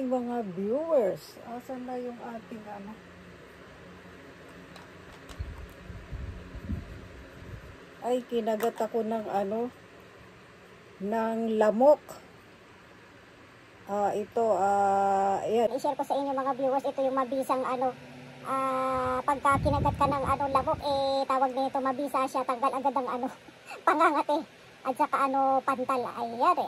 ating mga viewers. Asan na yung ating ano? Ay, kinagat ako ng ano, ng lamok. Ayan. I-share ko sa inyo mga viewers, ito yung mabisang ano, pagka kinagat ka ng ano, lamok, tawag nito mabisa siya, tanggal agad ang ano, pangangate. At saka ano, pantal. Ayan,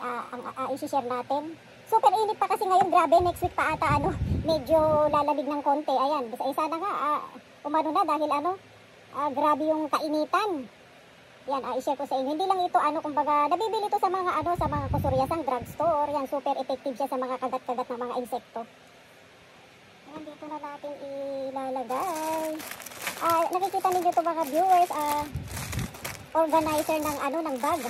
i-share natin. Super init pa kasi ngayon, grabe, next week pa ata ano, medyo lalamig ng konti. Ayan, isa na nga, umano na dahil ano, grabe yung kainitan. Yan, i-share ko sa inyo. Hindi lang ito ano, kumbaga, nabibili ito sa mga ano, sa mga kusuryasang drugstore. Yan, super effective siya sa mga kagat-kagat ng mga insekto. Yan, dito na natin ilalagay. Nakikita ninyo ito mga viewers, organizer ng ano, ng bag.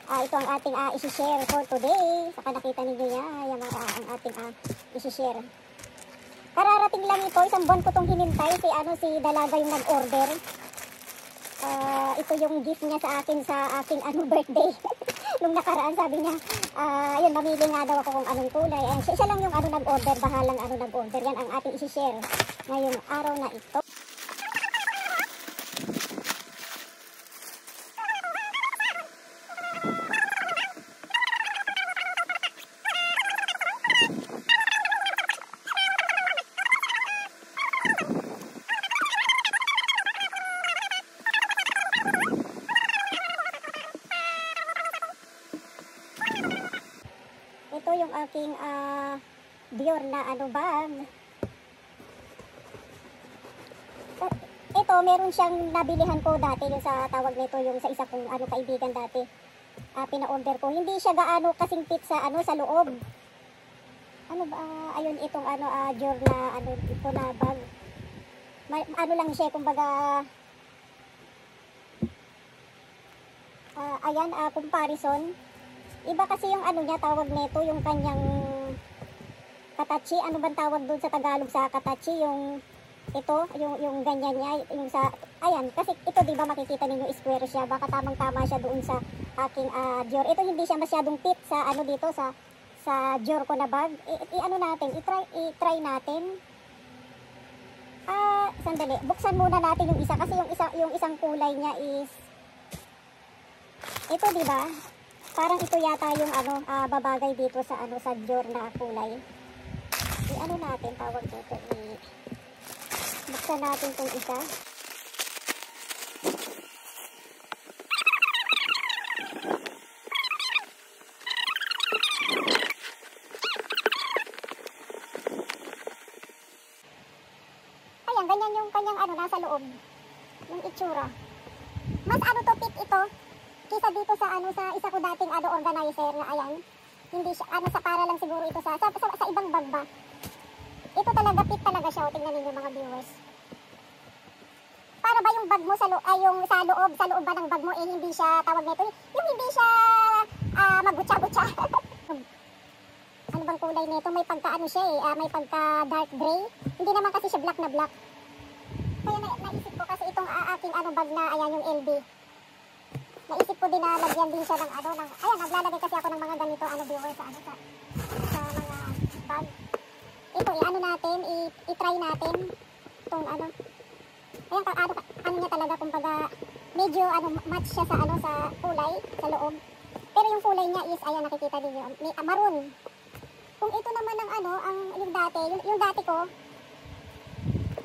Ito ang ating i-share for today. Saka nakita ninyo yan, yung ang ating i-share. Kararating lang ito, isang buwan ko itong hinintay. Si Dalaga yung nag-order. Ito yung gift niya sa akin ano, birthday. Nung nakaraan sabi niya, yun, mamili nga daw ako kung anong kulay. Siya lang yung ano nag-order, bahalang ano nag-order. Yan ang ating i-share ngayong araw na ito. Ito yung aking Dior na ano bag. Ito meron siyang nabilihan ko dati yung sa tawag nito yung sa isa kong ano kaibigan dati. Pina-order ko. Hindi siya gaano kasing fit sa ano sa loob. Ano ba ayun itong ano Dior na ano ito na bag. Ano lang siya kumbaga ayan comparison. Iba kasi yung ano niya, tawag nito, yung kanyang katachi. Ano bang tawag doon sa Tagalog sa katachi? Yung ito, yung ganyan niya, yung sa, ayan, kasi ito diba makikita ninyo square siya. Baka tamang-tama siya doon sa aking Dior. Ito hindi siya masyadong fit sa ano dito, sa Dior ko na bag. Ano natin, i-try natin. Sandali, buksan muna natin yung isa kasi yung isang kulay niya is ito diba? Parang ito yata yung ano, babagay dito sa ano sa Dior na kulay. Ano natin tawag dito? Buksan natin tong isa. Ayan, ganyan yung kanyang ano nasa loob. Yung itsura. Mas ano to fit ito. Kisa dito sa ano sa isa ko dating ano organizer na ayan. Hindi siya ano sa para lang siguro ito sa ibang bag ba. Ito talaga fit talaga siya. Tingnan niyo mga viewers. Para ba yung bag mo yung sa loob ba ng bag mo hindi siya tawag nito. Yung hindi siya magutsa-gutsa. Ano bang kulay nito? May pagka ano siya may pagka dark gray. Hindi naman kasi siya black na black. Kaya naisip ko kasi itong aking ano bag na ayan yung LB. Naisip ko din na lagyan din siya ng ano, ayan, naglalagay kasi ako ng mga ganito, ano, viewers, sa mga bag. Ito, ano natin, i-try natin, itong ano, ayan, ano niya talaga, kumbaga, medyo, ano, match siya sa, ano, sa kulay, sa loob. Pero yung kulay niya is, ayan, nakikita din yun, maroon. Kung ito naman ang, ano, yung dati ko,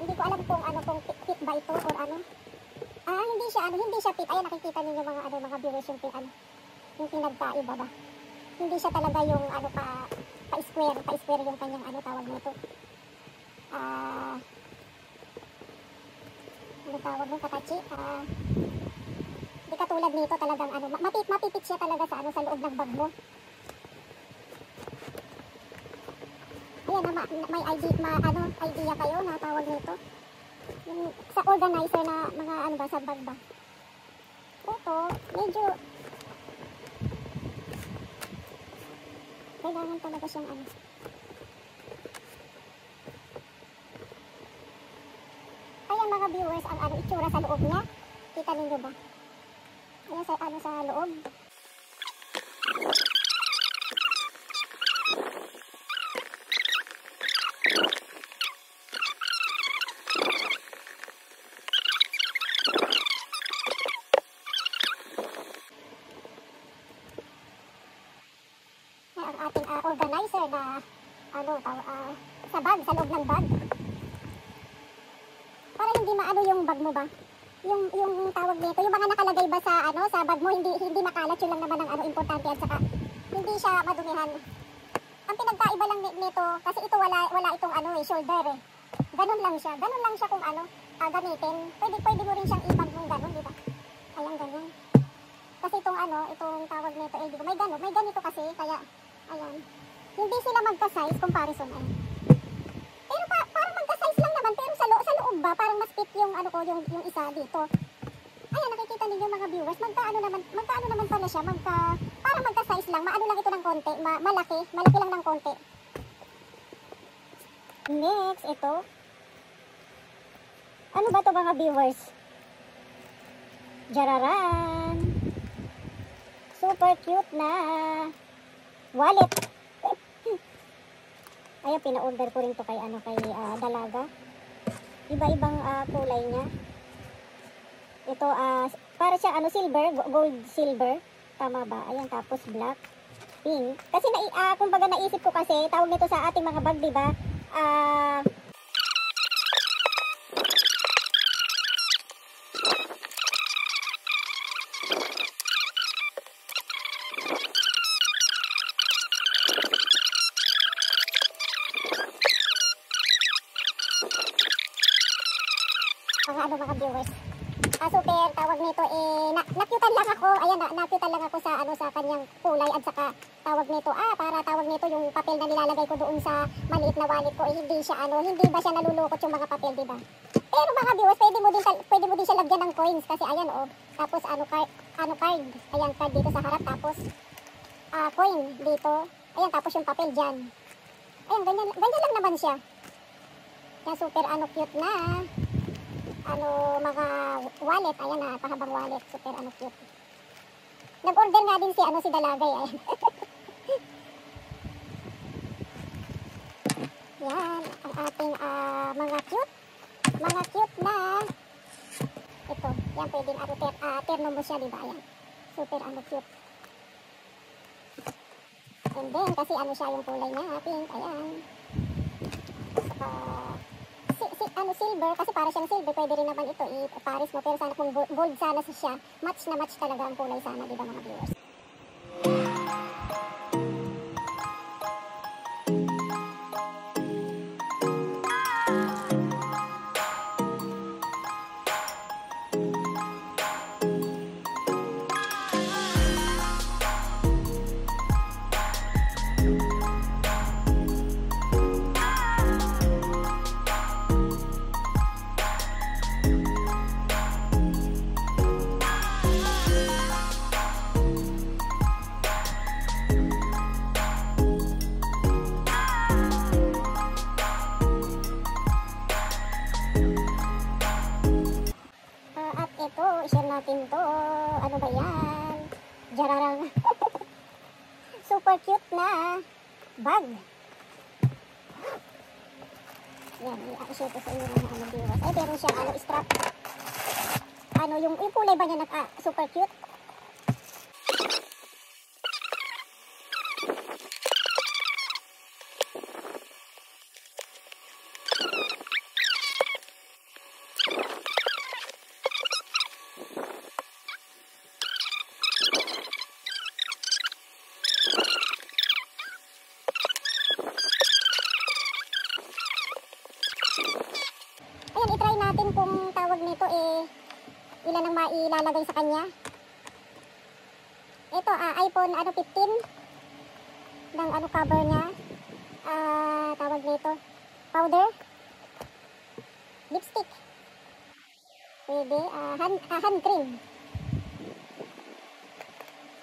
hindi ko alam kung, ano, kung fit ba ito, or ano. Hindi siya fit. Ayan, nakikita niyo mga viewers yung yung pinagkaiba ba. Hindi siya talaga yung ano pa-square yung kanyang ano tawag nito. Ano tawag ng katachi? Hindi katulad nito talagang ano, mapipit siya talaga sa ano sa loob ng bag mo. Ayan, may idea kayo na tawag nito. Yung sa organizer na mga ano ba sa bag ba. Ito, medyo kailangan talaga siyang ano. Ayan mga viewers, ang ano itsura sa loob niya. Kita niyo ba? Ayan sa ano sa loob. na ano, sa bag, sa loob ng bag. Para hindi maano yung bag mo ba? Yung tawag nito, yung mga nakalagay ba sa ano, sa bag mo, hindi makalat, yun lang naman ang ano importante, at saka hindi siya madumihan. Ang pinagkaiba lang nito, kasi ito wala itong ano shoulder eh. Ganun lang siya kung ano, gamitin. Pwede mo rin siyang ibag mong ganun, di ba? Ayan, ganyan. Kasi itong ano, itong tawag nito, eh, may ganito kasi, kaya, ayan. Hindi sila magka-size comparison, ayan. Pero parang magka-size lang naman, pero sa loob ba, parang mas fit yung ano ko, yung isa dito. Ayan, nakikita ninyo mga viewers, magkaano naman pala siya, parang magka-size lang, maano lang ito ng konti, malaki lang ng konti. Next, ito. Ano ba to mga viewers? Jararan! Super cute na wallet. Ayan, pina-order ko rin to kay Dalaga. Iba-ibang kulay niya. Ito para siya silver, gold silver. Tama ba? Ayan, tapos black, pink. Kasi kumbaga naisip ko kasi tawag nito sa ating mga bag, 'di ba? Mga viewers. Super tawag nito nakyutan lang ako. Ayan, nakyutan lang ako sa kanyang kulay, at saka tawag nito para tawag nito yung papel na nilalagay ko doon sa maliit na wallet ko, hindi ba siya nalulukot yung mga papel, di ba? Pero mga viewers, pwede mo din siya lagyan ng coins, kasi ayan tapos card. Ayan, card dito sa harap, tapos coin dito. Ayan, tapos yung papel diyan. Ayan, ganyan lang naman siya. Yan, super cute na mga wallet. Ayan na, pahabang wallet, super cute. Nag-order nga din si Dalagay, ayan. Yan ang ating mga cute na ito. Yan, pwedeng terno mo siya, diba? Ayan, super cute. And then kasi siya yung kulay niya, pink. Ayan, silver, kasi para siyang silver, pwede rin naman ito i-paris mo, pero sana kung gold sana siya, match na match talaga ang kulay sana, di ba mga viewers? I-share natin to. Ano ba yan? Jararang. Super cute na bag. Yan, i-share ko sa inyo mga viewers. Ay, meron siyang strap. Yung kulay ba niya super cute? Ayan, i-try natin kung tawag nito ilan ang mailalagay sa kanya. Ito, iPhone 15 ng cover niya. Tawag nito, powder, lipstick, pwede, hand cream.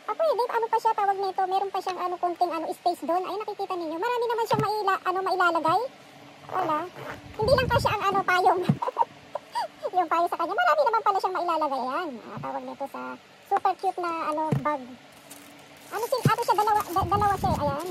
Pwede, pa siya tawag nito, meron pa siyang konting space doon. Ay, nakikita ninyo, marami naman siyang mailalagay. Wala, hindi lang kasi ang payong. Yung payo sa kanya, marami naman pala siyang mailalagay. Yan, tawag nito sa super cute na bag. Siya, dalawa siya, ayan.